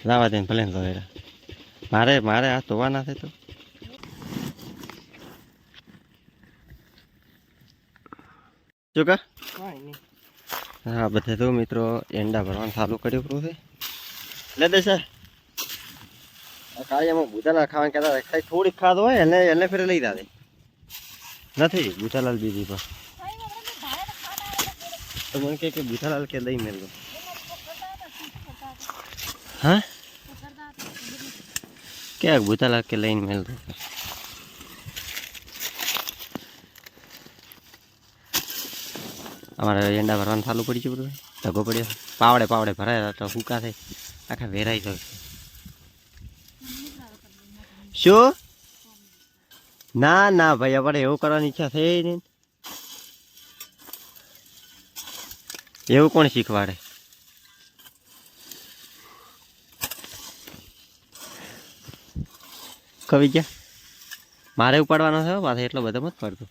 લાવા દે ભલે ને ધોયેલા મારે મારે આ ધોવાના છે તો શું કા હા બધા તો મિત્રો એંડા ભરવાનું ચાલુ કર્યું પૂરું છે લે દે સર કાળિયામાં બુધાલાલ ખાવાનું કહેતા થોડીક ખાધો હોય એને ફેર લઈ દે નથી બુધાલાલ બીજી પણ તો મને કે બુધાલાલ કે લઈ મેલ હા ક્યાં બુધાલાલ કે લઈને મેલ દો અમારે એંડા ભરવાનું ચાલુ પડી ગયું બધું ધગો પડ્યો પાવડે પાવડે ભરાય તો હુકા થાય આખા વેરાઈ જાય શું ના ના ભાઈ આપણે એવું કરવાની ઈચ્છા થઈ નહીં એવું કોણ શીખવાડે કવિ ગયા મારે ઉપાડવાનો છે પાછો એટલો બધો મત પડતો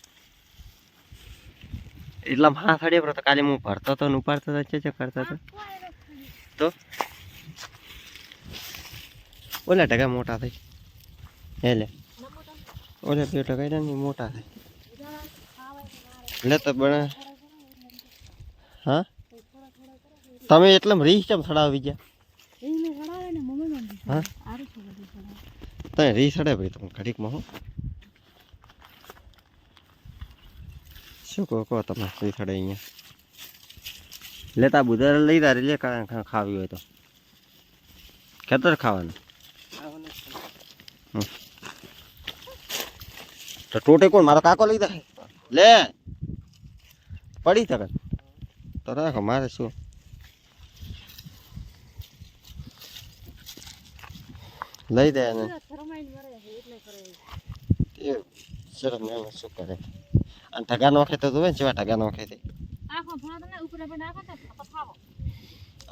એટલા હા થડે તો કાલે હું ભરતો તો ઉપાડતો તો છે કરતો હતો તો ઓલા ટકા મોટા થઈ એટલે ઓલા 2 ટકા ને મોટા થાય એટલે તો બને હા તમે એટલે રીસ કેમ સડાવી ગયા હા તમે રીસ સડે ભાઈ તમે ઘડીકમાં હું શું કહો તમે રીસ સડે અહીંયા લેતા બુધર લઈ તારે લે ખાવી હોય તો ખેતર ખાવાનું તો ટોટે કોણ મારો કાકો લઈ જાય લે પડી તક તો રાખો મારે શું લઈ દે ને શરમ શું કરે અને ઠગા નોખે તો તું જેવા ઠગા નોખે તે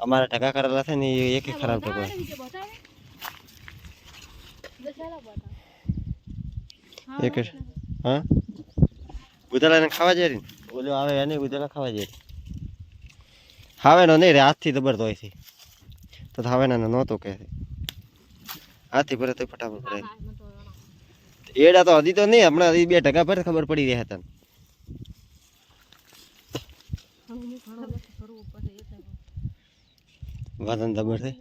અમારે ઠગા કરેલા છે ને એક ખરાબ ઠગો એક હા બુધાલાને ખાવા જાય ને ઓલો આવે એને બુધાલા ખાવા જાય હાવે નો નહીં રે હાથથી દબર ધોય છે તો હાવે ના નહોતો કે હાથથી ભરે તો ફટાફટ ભરે એડા તો હજી તો નહીં હમણાં 2 ટકા પર ખબર પડી રહ્યા હતા વાદન દબર છે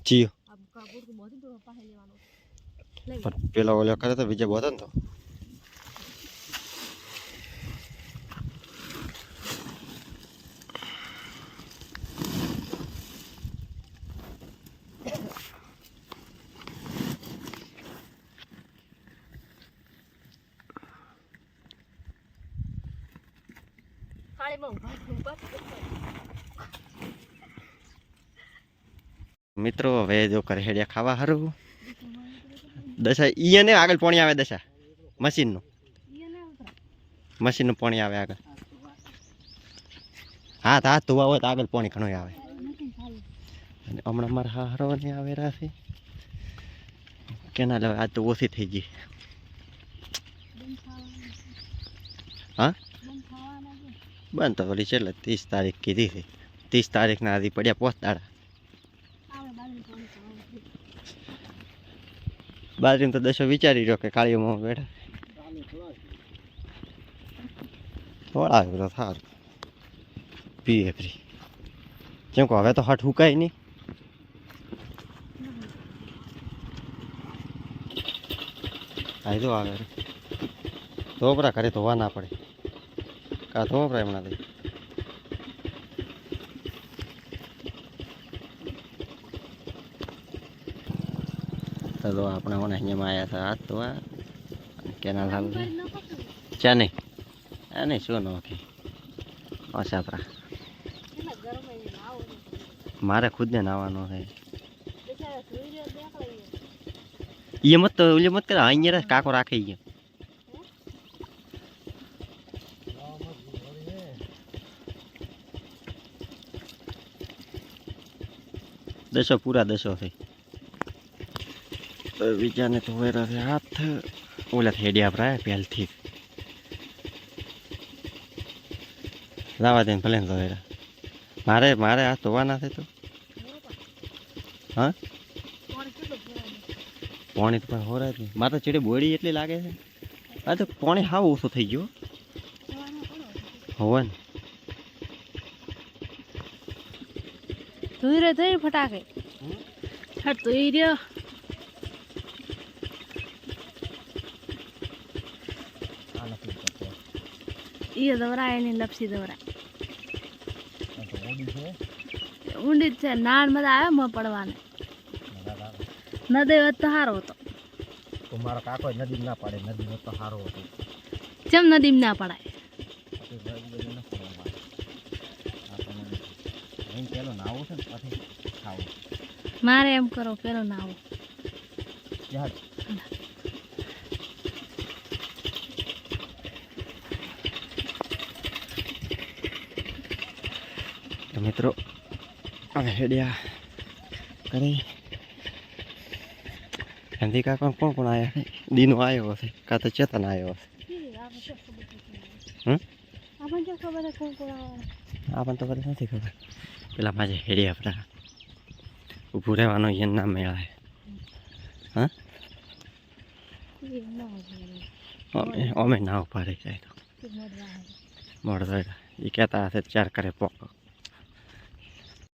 ચિયો પણ પેલા ઓલો કરે તો બીજે બોતો ને તો મિત્રો હવે જો કરે હેડિયા ખાવા હારું દશા ઈને આગળ પાણી આવે દશા મશીનનું પાણી આવે આગળ હાથ ધોવા હોય તો આગળ પાણી ઘણું આવે અને હમણાં મારા હારવાની આવે રાશે કેના લેવા આજ તો ઓછી થઈ ગઈ હા બંધ તો વળી છેલ્લે 30 તારીખ કીધી છે 30 તારીખના આધી પડ્યા 5 દાડા બાજરીમાં તો દશો વિચારી રહ્યો કે કાળીઓમાં બેઠા થોડા તો સારું પીએ ફ્રી કેમ કે હવે તો હટ હુકાય નહીં આયદો આવે ધોપરા કરે ધોવા ના પડે કા ધોપરા એમના દઈ તો આપણે મને અહીંયામાં આવ્યા હતા હાથ ધોવા કેનાલ હાલ ચા નહીં આ નહીં શું નોખે અસાપરા મારે ખુદને નાવાનો છે એ મત તો ઓલી મત કરે અહીંયા કાકો રાખે ગયો દસો પૂરા દસો થઈ તો બીજાને તો વેરા હાથ ઓલા હેડિયા ભરાય પહેલથી લાવા દે ભલે ને તો વેરા મારે આ ધોવાના છે તો હા કોણ કેટલું ભરાય પાણી તો પણ હોરાય જ નહીં મારે તો ચીડે બોડી એટલી લાગે છે આ તો પાણી હાવ ઓછો થઈ ગયો સવારમાં પડો હોવે ને ધોઈ રે ધોઈ ફટાકે હટ ધોઈ રહ્યો ઈ દવરાય એની લપસી દવરાય ઊંડી જ છે નાળ મજા આવે માં પડવાને નદી હોત તો સારો હતો તો મારો કાકો નદી ના પાડે નદી તો સારો હતો ચમ નદી ના પડાય પેલો નાવું છે ને પછી ખાવું મારે એમ કરો પેલો ના આવો તો મિત્રો અમે હેડ્યા કરી ગાંધી કાકા કોણ કોણ આવ્યા છે દીનો આવ્યો હશે કાં તો ચેતન આવ્યો હશે આપણને તો કદી નથી ખબર પેલા માજે હેડ્યા આપણા ઊભું રહેવાનો એને ના મેળાય હા અમે ના ઉભા રહી જાય તો મળતો એ કહેતા હશે ચાર કરે પોક